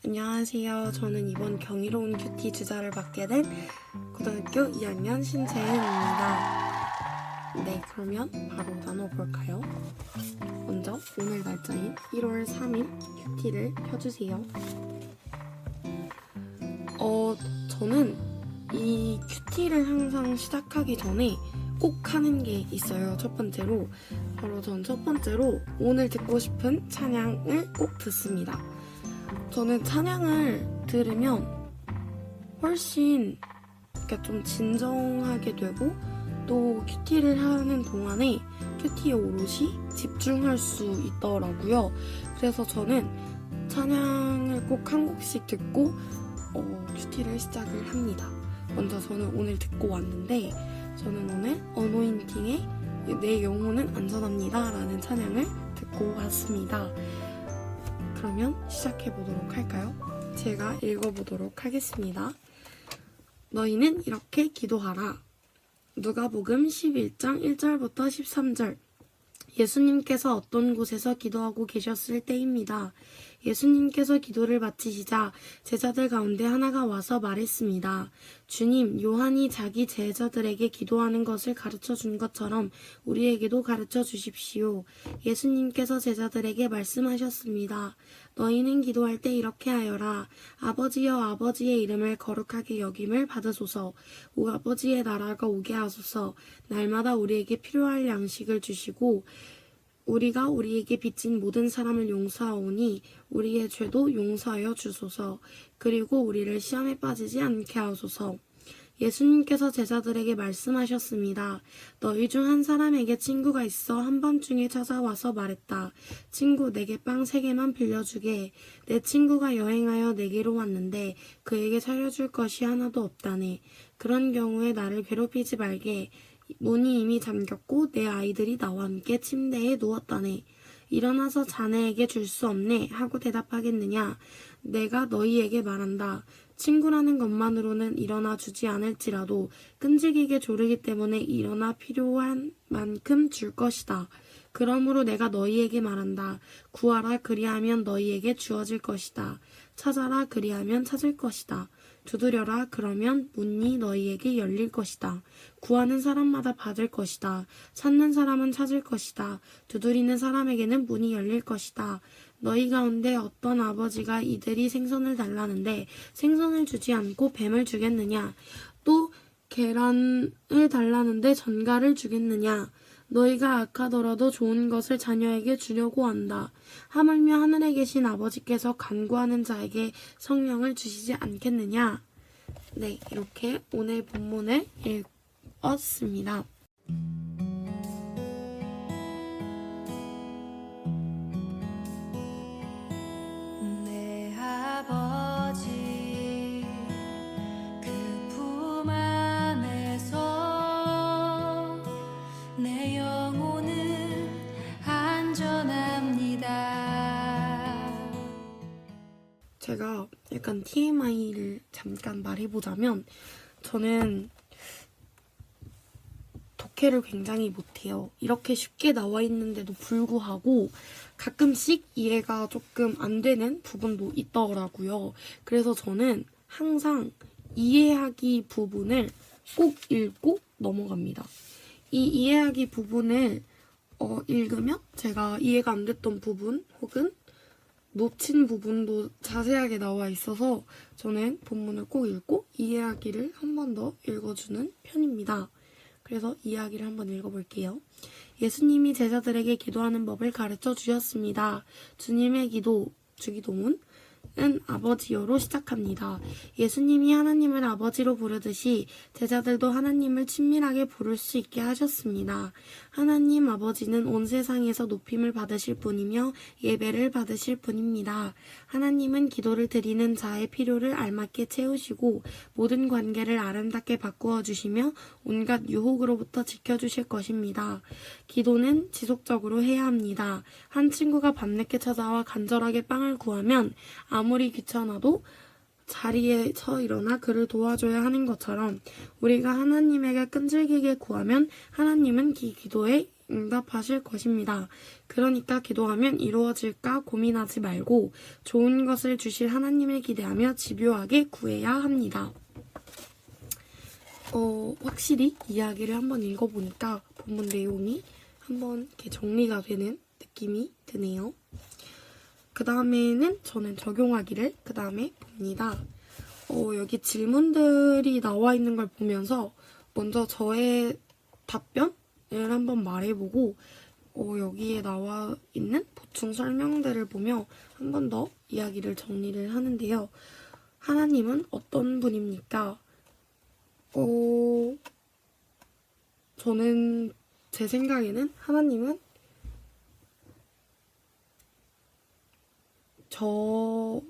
안녕하세요. 저는 이번 경이로운 큐티 주자를 맡게 된 고등학교 2학년 신채은입니다. 네, 그러면 바로 나눠볼까요? 먼저 오늘 날짜인 1월 3일 큐티를 펴주세요. 저는 이 큐티를 항상 시작하기 전에 꼭 하는 게 있어요. 첫 번째로 바로 전 첫 번째로 오늘 듣고 싶은 찬양을 꼭 듣습니다. 저는 찬양을 들으면 훨씬 좀 진정하게 되고 또 큐티를 하는 동안에 큐티에 오롯이 집중할 수 있더라고요. 그래서 저는 찬양을 꼭 한 곡씩 듣고 큐티를 시작을 합니다. 먼저 저는 오늘 듣고 왔는데 저는 오늘 어노인팅의 내 영혼은 안전합니다 라는 찬양을 듣고 왔습니다. 그러면 시작해보도록 할까요? 제가 읽어보도록 하겠습니다. 너희는 이렇게 기도하라. 누가복음 11장 1절부터 13절. 예수님께서 어떤 곳에서 기도하고 계셨을 때입니다. 예수님께서 기도를 마치시자 제자들 가운데 하나가 와서 말했습니다. 주님, 요한이 자기 제자들에게 기도하는 것을 가르쳐 준 것처럼 우리에게도 가르쳐 주십시오. 예수님께서 제자들에게 말씀하셨습니다. 너희는 기도할 때 이렇게 하여라. 아버지여, 아버지의 이름을 거룩하게 여김을 받으소서. 아버지의 나라가 오게 하소서. 날마다 우리에게 필요할 양식을 주시고 우리가 우리에게 빚진 모든 사람을 용서하오니 우리의 죄도 용서하여 주소서. 그리고 우리를 시험에 빠지지 않게 하소서. 예수님께서 제자들에게 말씀하셨습니다. 너희 중 한 사람에게 친구가 있어 한밤중에 찾아와서 말했다. 친구, 내게 빵 3개만 빌려주게. 내 친구가 여행하여 내게로 왔는데 그에게 차려줄 것이 하나도 없다네. 그런 경우에 나를 괴롭히지 말게. 문이 이미 잠겼고 내 아이들이 나와 함께 침대에 누웠다네. 일어나서 자네에게 줄 수 없네 하고 대답하겠느냐. 내가 너희에게 말한다. 친구라는 것만으로는 일어나 주지 않을지라도 끈질기게 조르기 때문에 일어나 필요한 만큼 줄 것이다. 그러므로 내가 너희에게 말한다. 구하라, 그리하면 너희에게 주어질 것이다. 찾아라, 그리하면 찾을 것이다. 두드려라, 그러면 문이 너희에게 열릴 것이다. 구하는 사람마다 받을 것이다. 찾는 사람은 찾을 것이다. 두드리는 사람에게는 문이 열릴 것이다. 너희 가운데 어떤 아버지가 이들이 생선을 달라는데 생선을 주지 않고 뱀을 주겠느냐? 또 계란을 달라는데 전갈을 주겠느냐? 너희가 악하더라도 좋은 것을 자녀에게 주려고 한다. 하물며 하늘에 계신 아버지께서 간구하는 자에게 성령을 주시지 않겠느냐? 네, 이렇게 오늘 본문을 읽었습니다. 내 아버지 그 품 안에서 내 영혼은 안전합니다. 제가 약간 TMI를 잠깐 말해보자면 저는 독해를 굉장히 못해요. 이렇게 쉽게 나와 있는데도 불구하고 가끔씩 이해가 조금 안 되는 부분도 있더라고요. 그래서 저는 항상 이해하기 부분을 꼭 읽고 넘어갑니다. 이 이해하기 부분을 읽으면 제가 이해가 안 됐던 부분 혹은 놓친 부분도 자세하게 나와 있어서 저는 본문을 꼭 읽고 이해하기를 한 번 더 읽어주는 편입니다. 그래서 이야기를 한번 읽어볼게요. 예수님이 제자들에게 기도하는 법을 가르쳐 주셨습니다. 주님의 기도, 주기도문은 아버지여로 시작합니다. 예수님이 하나님을 아버지로 부르듯이 제자들도 하나님을 친밀하게 부를 수 있게 하셨습니다. 하나님 아버지는 온 세상에서 높임을 받으실 분이며 예배를 받으실 분입니다. 하나님은 기도를 드리는 자의 필요를 알맞게 채우시고 모든 관계를 아름답게 바꾸어 주시며 온갖 유혹으로부터 지켜주실 것입니다. 기도는 지속적으로 해야 합니다. 한 친구가 밤늦게 찾아와 간절하게 빵을 구하면 아무리 귀찮아도 자리에 서 일어나 그를 도와줘야 하는 것처럼 우리가 하나님에게 끈질기게 구하면 하나님은 이 기도에 응답하실 것입니다. 그러니까 기도하면 이루어질까 고민하지 말고 좋은 것을 주실 하나님을 기대하며 집요하게 구해야 합니다. 확실히 이야기를 한번 읽어보니까 본문 내용이 한번 이렇게 정리가 되는 느낌이 드네요. 그 다음에는 저는 적용하기를 그 다음에 봅니다. 여기 질문들이 나와 있는 걸 보면서 먼저 저의 답변을 한번 말해보고 여기에 나와 있는 보충 설명들을 보며 한 번 더 이야기를 정리를 하는데요. 하나님은 어떤 분입니까? 저는 제 생각에는 하나님은 저의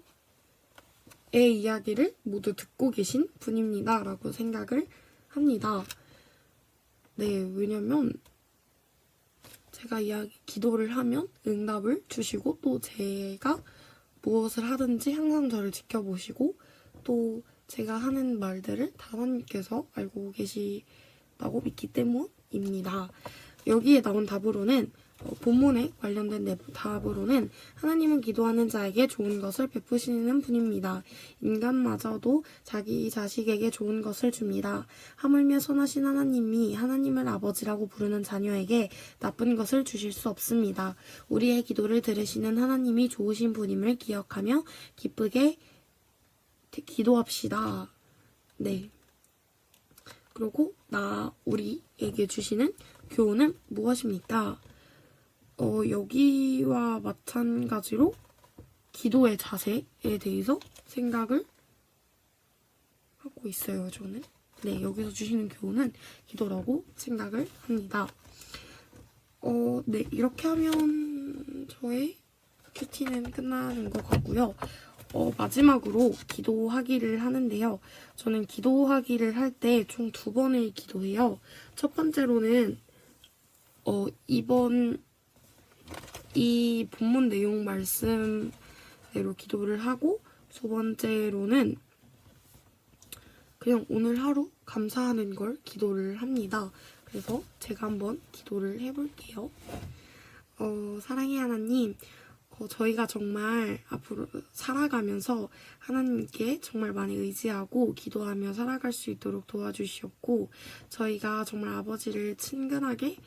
이야기를 모두 듣고 계신 분입니다. 라고 생각을 합니다. 네, 왜냐면 제가 기도를 하면 응답을 주시고 또 제가 무엇을 하든지 항상 저를 지켜보시고 또 제가 하는 말들을 다 하나님께서 알고 계시다고 믿기 때문입니다. 여기에 나온 답으로는 본문에 관련된 답으로는 하나님은 기도하는 자에게 좋은 것을 베푸시는 분입니다. 인간마저도 자기 자식에게 좋은 것을 줍니다. 하물며 선하신 하나님이 하나님을 아버지라고 부르는 자녀에게 나쁜 것을 주실 수 없습니다. 우리의 기도를 들으시는 하나님이 좋으신 분임을 기억하며 기쁘게 기도합시다. 네. 그리고 우리에게 주시는 교훈은 무엇입니까? 여기와 마찬가지로 기도의 자세에 대해서 생각을 하고 있어요, 저는. 네, 여기서 주시는 교훈은 기도라고 생각을 합니다. 네, 이렇게 하면 저의 큐티는 끝나는 것 같고요. 마지막으로 기도하기를 하는데요. 저는 기도하기를 할 때 총 2번을 기도해요. 첫 번째로는 이 본문 내용 말씀대로 기도를 하고 두 번째로는 그냥 오늘 하루 감사하는 걸 기도를 합니다. 그래서 제가 한번 기도를 해볼게요. 사랑의 하나님, 저희가 정말 앞으로 살아가면서 하나님께 정말 많이 의지하고 기도하며 살아갈 수 있도록 도와주시옵고 저희가 정말 아버지를 친근하게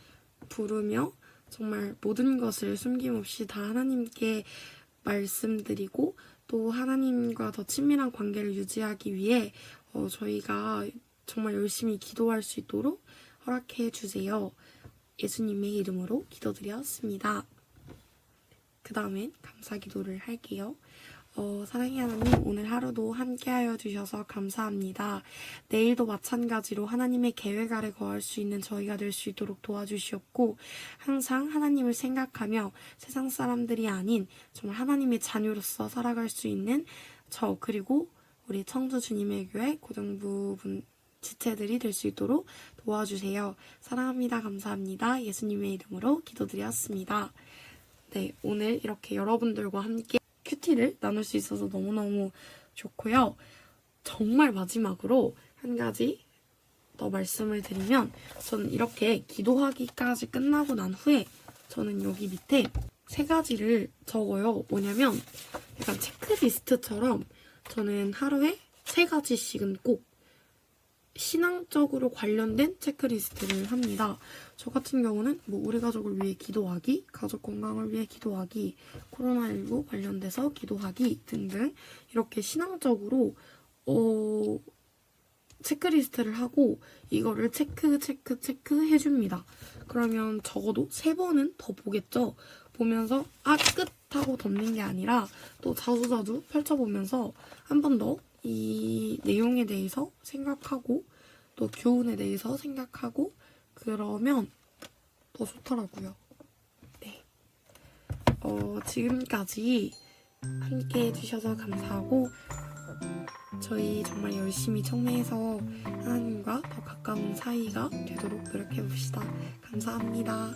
부르며 정말 모든 것을 숨김없이 다 하나님께 말씀드리고 또 하나님과 더 친밀한 관계를 유지하기 위해 저희가 정말 열심히 기도할 수 있도록 허락해 주세요. 예수님의 이름으로 기도드렸습니다. 그 다음엔 감사 기도를 할게요. 사랑의 하나님, 오늘 하루도 함께하여 주셔서 감사합니다. 내일도 마찬가지로 하나님의 계획 아래 거할 수 있는 저희가 될 수 있도록 도와주시옵고 항상 하나님을 생각하며 세상 사람들이 아닌 정말 하나님의 자녀로서 살아갈 수 있는 저 그리고 우리 청주 주님의 교회 고등부분 지체들이 될 수 있도록 도와주세요. 사랑합니다. 감사합니다. 예수님의 이름으로 기도드렸습니다. 네, 오늘 이렇게 여러분들과 함께 큐티를 나눌 수 있어서 너무너무 좋고요. 정말 마지막으로 한 가지 더 말씀을 드리면 저는 이렇게 기도하기까지 끝나고 난 후에 저는 여기 밑에 3가지를 적어요. 뭐냐면 약간 체크리스트처럼 저는 하루에 3가지씩은 꼭 신앙적으로 관련된 체크리스트를 합니다. 저 같은 경우는 우리 가족을 위해 기도하기, 가족 건강을 위해 기도하기, 코로나19 관련돼서 기도하기 등등 이렇게 신앙적으로 체크리스트를 하고 이거를 체크 해줍니다. 그러면 적어도 3번은 더 보겠죠. 보면서 끝! 하고 덮는 게 아니라 또 자주자주 펼쳐보면서 한 번 더 이 내용에 대해서 생각하고 또 교훈에 대해서 생각하고 그러면 더 좋더라고요. 네. 지금까지 함께 해주셔서 감사하고 저희 정말 열심히 청매해서 하나님과 더 가까운 사이가 되도록 노력해봅시다. 감사합니다.